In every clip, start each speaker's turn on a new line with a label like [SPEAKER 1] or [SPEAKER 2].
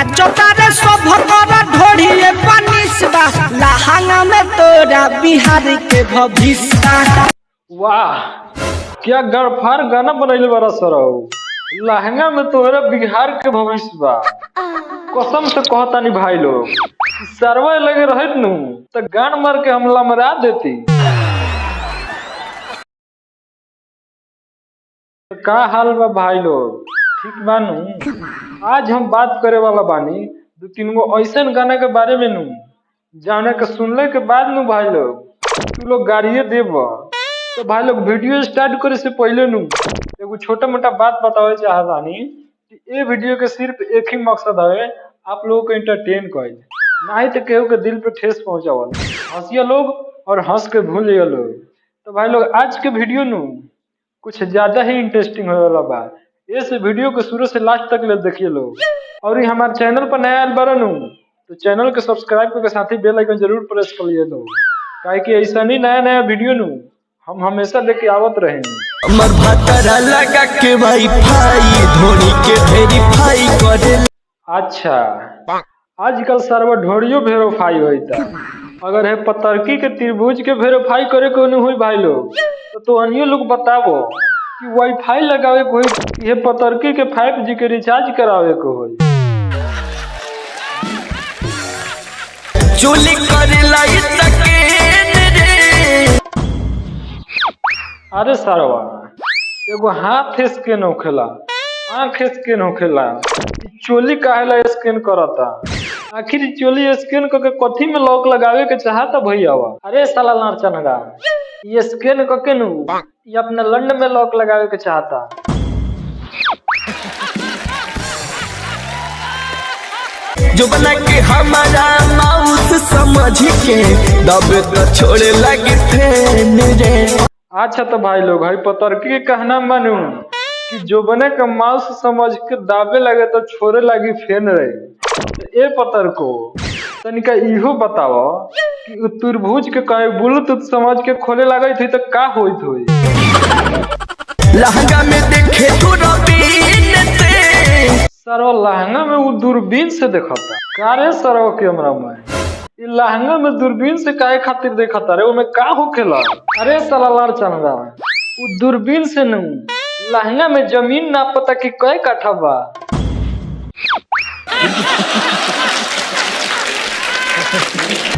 [SPEAKER 1] नाचो तारे सब कर ढोड़िए पनिसबा लहंगा में तोरा बिहार के भविष्य।
[SPEAKER 2] वाह क्या गड़फार गाना बनैले बारा सरौ। लहंगा में तोहरा बिहार के भविष्य बा। कसम से कहतानी भाई लोग सरवा लगे रहत नु तो गान मार के हमला मरा देती। का हाल बा भाई लोग, ठीक बानू। आज हम बात करे वाला बानी दो तीन गो ऐसा गाना के बारे में नू जाने के सुनले के बाद नू भाई लोग तू लोग गाड़िए देब। तो भाई लोग वीडियो स्टार्ट करे से पहले नू एगो छोटा मोटा बात बतावे चाहतानी कि ये वीडियो के सिर्फ एक ही मकसद है, आप लोगों को एंटरटेन कइल, ना ही तो केहू के दिल पे ठेस पहुंचावल। हंसिया लोग और हंस के भूल लोग। तो भाई लोग आज के वीडियो नू कुछ ज्यादा ही इंटरेस्टिंग होने वाला बा। इस वीडियो को शुरू से लास्ट तक ले देखिए लोग। और ये हमारे चैनल पर नया आयल बारन तो चैनल को सब्सक्राइब करके साथ ही बेल आइकन जरूर प्रेस कर लिए लोग, काहे कि ऐसा नहीं नया नया वीडियो नू हम हमेशा लेके आवत रहेंगे।
[SPEAKER 3] हमर भातरा लगा के वाईफाई धोनी के वेरीफाई करे।
[SPEAKER 2] अच्छा आजकल सर्वर ढोड़ियो वेरीफाई होता। अगर है पतरकी के त्रिभुज के वेरीफाई करे को नहीं हुई भाई लोग तो अन्य लोग बतावो कि वाईफाई लगावे को होई ये पतरकी के 5G के रिचार्ज करावे को होई।
[SPEAKER 3] चोली करे लाई सकेन रे।
[SPEAKER 2] अरे सरवा एगो हाथ स्कैन होखेला, आँख स्कैन होखेला, चोली काहेला स्कैन करता। आखिर चोली स्कैन करके कथी में लॉक लगावे के चाहता भैया। अरे साला नारचनगा ये स्कैन करके नू ये अपने लंड में लॉक लगावे के चाहता।
[SPEAKER 3] जो बना के हमारा माउस समझ के दबे तो छोड़े लगी फैन रे।
[SPEAKER 2] अच्छा तो भाई लोग है पतरकी के कहना मानू कि जो बने का माउस समझ के दाबे लगे तो छोड़े लगी फेन रहे। ए पतर को तनिका इहो बताओ कि त्रिभुज के कहे ब्लूटूथ समझ के खोले लगे थे तो का होइत होई।
[SPEAKER 3] लहंगा में देखे दूरबीन से
[SPEAKER 2] सरवा लहंगा में वो दूरबीन से देखता कारे सरवा कैमरा में ये लहंगा में दूरबीन से काहे खातिर देखता रे ओमे का होखेला। अरे साला लार चंगा वो दूरबीन से न लहंगा में जमीन ना पता कि कई काठा बा।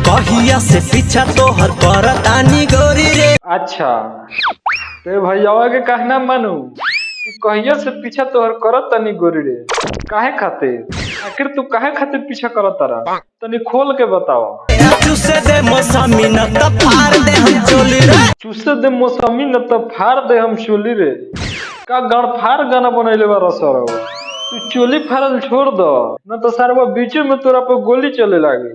[SPEAKER 3] कहिया से पीछा तो हर करतानी गोरी रे।
[SPEAKER 2] अच्छा ते भैया के कहना मानू कि कहिया से पीछा तोहर करत तनी गोरी रे काहे खातिर। आखिर तू काहे खातिर पीछा करत तारा तनी खोल के बताओ।
[SPEAKER 3] चूसे दे मौसमी न त फाड़ दे हम चोली रे।
[SPEAKER 2] चूसे दे मौसमी न त फाड़ दे हम चोली रे। का गड़फाड़ गाना बनैले बारा सरौ। तू चोली फाड़ल छोड़ दो न तो सरवा बीचे में तोरा पे गोली चले लागी।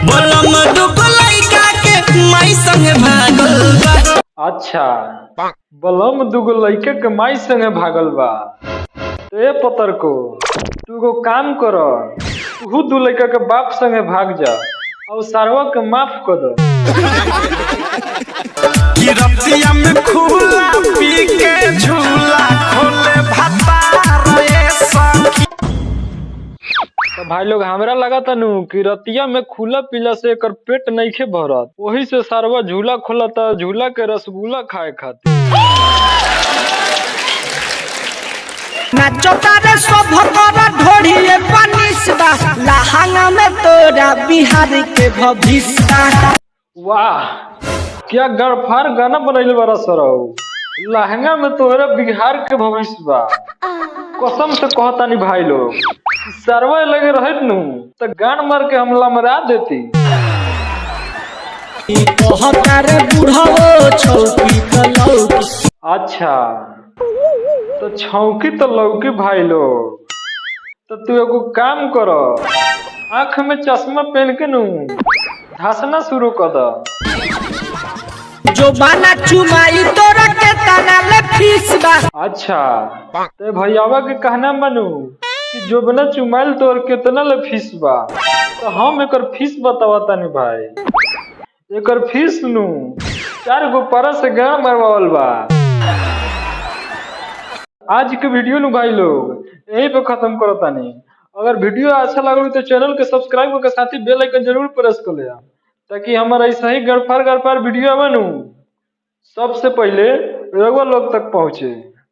[SPEAKER 3] बलम दुगो लइका के माई संग भागल बा।
[SPEAKER 2] अच्छा बलम दुगो लइका के माई संगे भागल बा। ए पतर को तू को काम कर तू दू लइका के बाप संगे भाग जा और सारवा के माफ कर दो।
[SPEAKER 3] कि रतिया में खुला पी के झूला खोले भाता रे सखी।
[SPEAKER 2] तो भाई लोग हमरा लगा तनु कि रतिया में खुला पीला से एकर पेट नइखे भरत, वही से सारवा झूला खोलता झूला के रसगुल्ला खाए खातिर।
[SPEAKER 1] नाचो तारे सब कर ढोड़िए पनिसबा लहंगा में तोरा बिहार के भविष्य।
[SPEAKER 2] वाह क्या गड़फाड़ गाना बनैले बारा सरौ। लहंगा में तोहरा बिहार के भविष्य बा। कसम से कहतानी भाई लोग सरवा लगे रहत नु तो गान मार के हमला मरा देती। अच्छा तो छौकी तो लौकी भाई लोग। तो तू एगो काम करो आँख में चश्मा पहन के नू धसना शुरू कर दो।
[SPEAKER 1] जो बाना चुमाई तोरा के तना ले फीसबा।
[SPEAKER 2] अच्छा ते भैयावा के कहना मानू कि जो बना चुमाइल तोर कितना ले फीस बा तो हम एकर फीस बतावा तानी भाई। एकर फीस नू 4 गो परस से गाँव मरवावल बा। आज के वीडियो नु भाई लोग यही पे खत्म करो तानी। अगर वीडियो अच्छा लगल तो चैनल के सब्सक्राइब करके साथ ही बेल आइकन जरूर प्रेस कर ले, ताकि हमारा ऐसा ही गड़फड़ वीडियो बनू सबसे पहले रउआ लोग तक पहुँचे।